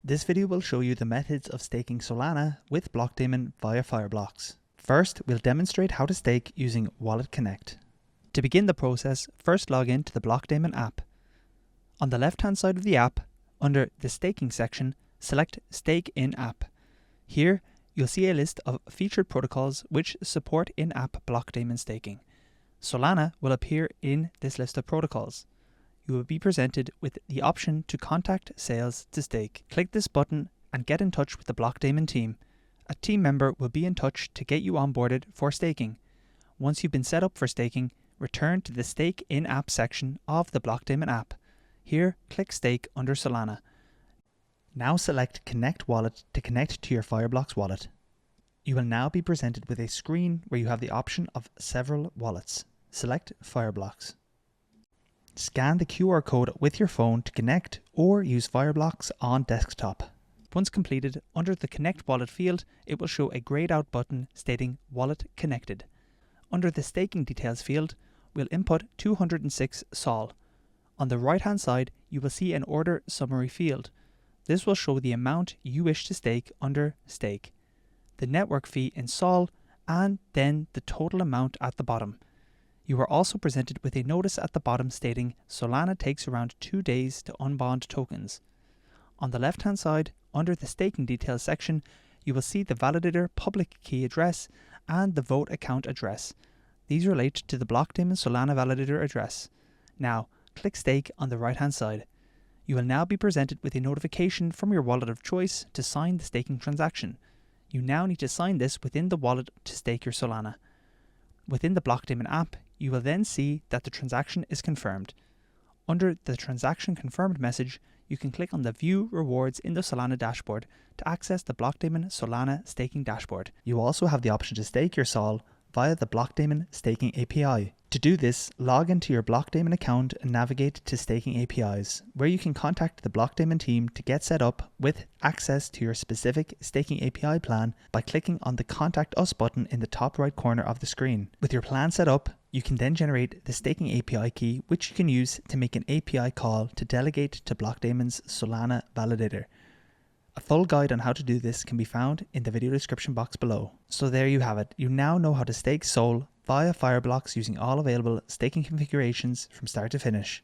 This video will show you the methods of staking Solana with Blockdaemon via Fireblocks. First, we'll demonstrate how to stake using Wallet Connect. To begin the process, first log in to the Blockdaemon app. On the left-hand side of the app, under the staking section, select Stake in App. Here, you'll see a list of featured protocols which support in-app Blockdaemon staking. Solana will appear in this list of protocols. You will be presented with the option to contact sales to stake. Click this button and get in touch with the Blockdaemon team. A team member will be in touch to get you onboarded for staking. Once you've been set up for staking, return to the Stake in App section of the Blockdaemon app. Here, click Stake under Solana. Now select Connect Wallet to connect to your Fireblocks wallet. You will now be presented with a screen where you have the option of several wallets. Select Fireblocks. Scan the QR code with your phone to connect or use Fireblocks on desktop. Once completed, under the Connect Wallet field, it will show a grayed out button stating Wallet Connected. Under the Staking Details field, we'll input 206 SOL. On the right hand side, you will see an Order Summary field. This will show the amount you wish to stake under Stake, the network fee in SOL, and then the total amount at the bottom. You are also presented with a notice at the bottom stating Solana takes around 2 days to unbond tokens. On the left hand side, under the Staking Details section, you will see the validator public key address and the vote account address. These relate to the Blockdaemon Solana validator address. Now, click Stake on the right hand side. You will now be presented with a notification from your wallet of choice to sign the staking transaction. You now need to sign this within the wallet to stake your Solana. Within the Blockdaemon app, you will then see that the transaction is confirmed. Under the Transaction Confirmed message, you can click on the View Rewards in the Solana dashboard to access the Blockdaemon Solana staking dashboard. You also have the option to stake your SOL via the Blockdaemon Staking API. To do this, log into your Blockdaemon account and navigate to Staking APIs, where you can contact the Blockdaemon team to get set up with access to your specific staking API plan by clicking on the Contact Us button in the top right corner of the screen. With your plan set up, you can then generate the staking API key, which you can use to make an API call to delegate to Blockdaemon's Solana validator. A full guide on how to do this can be found in the video description box below. So there you have it. You now know how to stake SOL via Fireblocks using all available staking configurations from start to finish.